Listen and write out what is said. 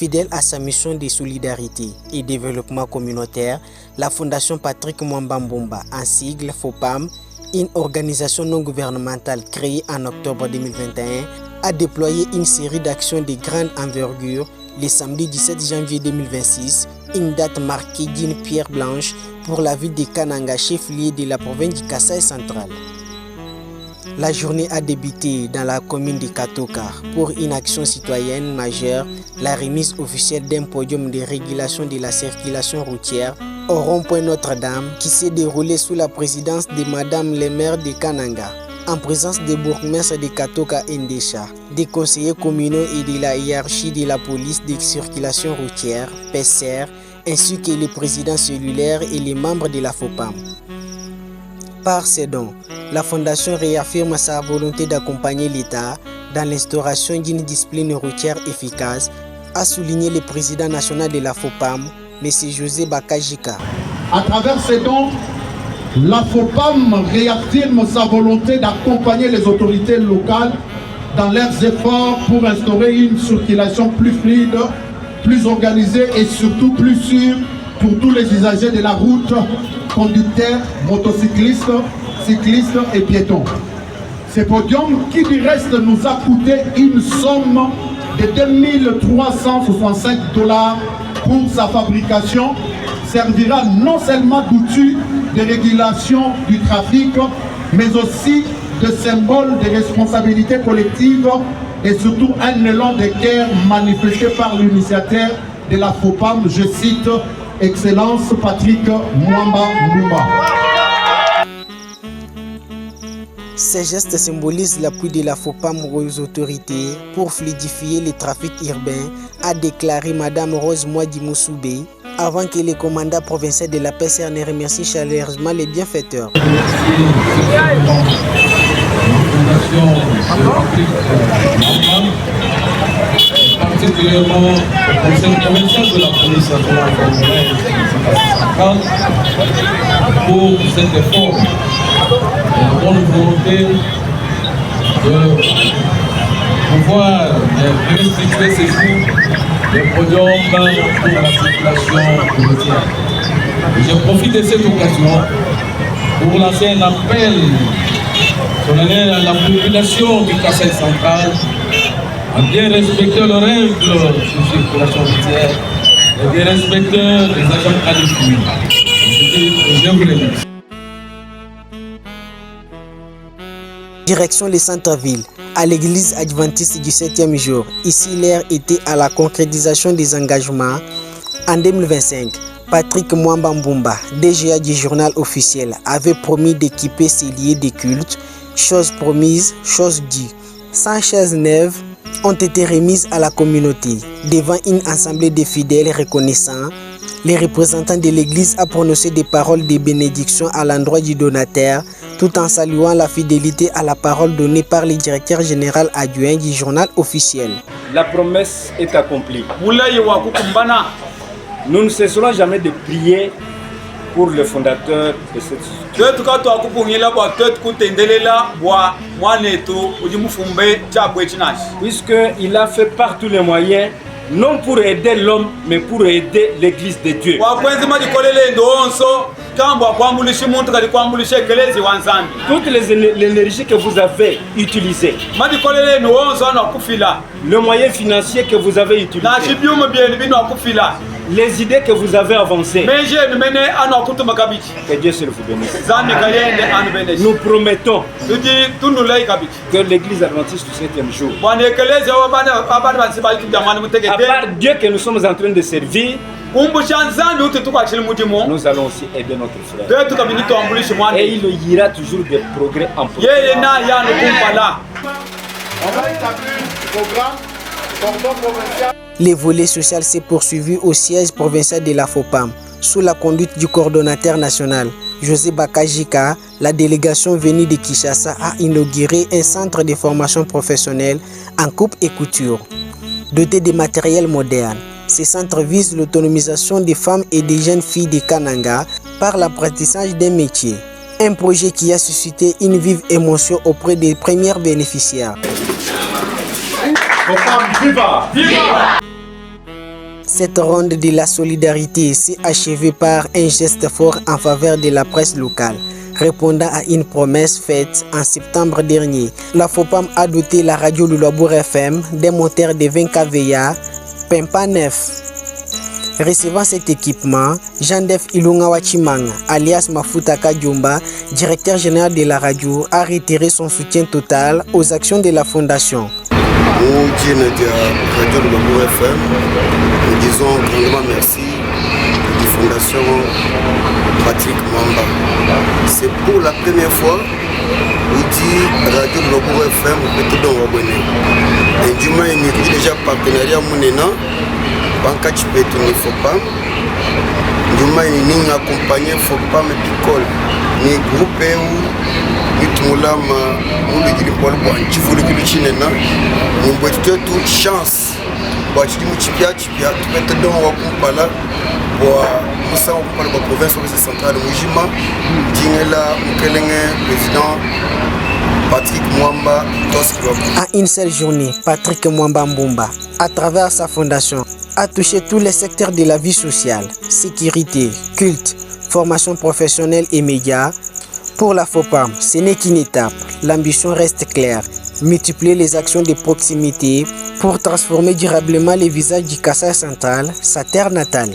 Fidèle à sa mission de solidarité et développement communautaire, la Fondation Patrick Mwamba Mbumba, en sigle FOPAM, une organisation non gouvernementale créée en octobre 2021, a déployé une série d'actions de grande envergure le samedi 17 janvier 2026, une date marquée d'une pierre blanche pour la ville de Kananga, chef-lieu de la province du Kasaï central. La journée a débuté dans la commune de Katokar pour une action citoyenne majeure, la remise officielle d'un podium de régulation de la circulation routière au rond-point Notre-Dame qui s'est déroulé sous la présidence de Madame le maire de Kananga, en présence des bourgmestres de Katoka Ndesha, des conseillers communaux et de la hiérarchie de la police de circulation routière, PSR, ainsi que les présidents cellulaires et les membres de la FOPAM. Par ces dons, la Fondation réaffirme sa volonté d'accompagner l'État dans l'instauration d'une discipline routière efficace, a souligné le président national de la FOPAM, M. José Bakajika. À travers ces dons, la FOPAM réaffirme sa volonté d'accompagner les autorités locales dans leurs efforts pour instaurer une circulation plus fluide, plus organisée et surtout plus sûre pour tous les usagers de la route, conducteurs, motocyclistes, cyclistes et piétons. Ce podium qui du reste nous a coûté une somme de 2365 $ pour sa fabrication servira non seulement d'outil de régulation du trafic, mais aussi de symbole de responsabilité collective et surtout un élan de cœur manifesté par l'initiateur de la FOPAM, je cite, Excellence Patrick Mwamba Mbumba. Ces gestes symbolisent l'appui de la FOPAM aux autorités pour fluidifier le trafic urbain, a déclaré Madame Rose Mwadi Moussoubé, avant que le commandant provincial de la PSR ne remercie chaleureusement les bienfaiteurs. Particulièrement au conseil provincial de la police pour cet effort et la bonne volonté de pouvoir restituer ces jours des podiums pour la circulation routière. Je profite de cette occasion pour lancer un appel solennel à la population du Kasaï central à bien respecter les règles de circulation routière et bien respecter les agents qualifiés. Je vous remercie. Direction le centre-ville, à l'église adventiste du 7e jour. Ici, l'heure était à la concrétisation des engagements. En 2025, Patrick Mwamba Mbumba, DGA du journal officiel, avait promis d'équiper ses lieux de culte. Chose promise, chose due. 100 chaises neuves ont été remises à la communauté. Devant une assemblée de fidèles reconnaissants, les représentants de l'église ont prononcé des paroles de bénédiction à l'endroit du donateur, tout en saluant la fidélité à la parole donnée par le directeur général adjoint du journal officiel. La promesse est accomplie. Nous ne cesserons jamais de prier pour le fondateur de cette société. Puisqu'il a fait par tous les moyens, non pour aider l'homme, mais pour aider l'église de Dieu. Toute l'énergie que vous avez utilisée, le moyen financier que vous avez utilisé, les idées que vous avez avancées, que Dieu se vous bénisse. Nous promettons que l'église adventiste du 7e jour, à part Dieu que nous sommes en train de servir, nous allons aussi aider notre frère. Et il y aura toujours des progrès en progrès. Les volets sociaux s'est poursuivi au siège provincial de la FOPAM, sous la conduite du coordonnateur national, José Bakajika. La délégation venue de Kinshasa a inauguré un centre de formation professionnelle en coupe et couture. Doté de matériel moderne, ce centre vise l'autonomisation des femmes et des jeunes filles de Kananga par l'apprentissage d'un métier. Un projet qui a suscité une vive émotion auprès des premiers bénéficiaires. Cette ronde de la solidarité s'est achevée par un geste fort en faveur de la presse locale. Répondant à une promesse faite en septembre dernier, la FOPAM a doté la radio Lulabour FM des moteurs de 20 kVA Pempa 9. Recevant cet équipement, Jean-Def Ilunga Wachimanga, alias Mafuta Kajumba, directeur général de la radio, a retiré son soutien total aux actions de la fondation. Nous, Radio Lulabour FM, nous disons grandement merci à la fondation Patrick Mwamba. C'est pour la première fois où dit Radio Lulabour FM peut être abonné. Et du moins, il y a déjà partenariat Mounena, Bankach Petoni Fopam. Du moins, il y a accompagné Fopam et Picole. Ni groupe où Mitmulama, Moulidi Paul Boanchifuri Kilichinena, nous avons toute chance. Bachidi Muchipia, tu peux être dans Wakumpala pour Moussa Wakumpala pour la province centrale de Mujima, Dingela Mukelenge, président Patrick Mwamba. À une seule journée, Patrick Mwamba Mbumba, à travers sa fondation, a touché tous les secteurs de la vie sociale, sécurité, culte, formation professionnelle et médias. Pour la FOPAM, ce n'est qu'une étape. L'ambition reste claire. Multiplier les actions de proximité pour transformer durablement les visages du Kasaï central, sa terre natale.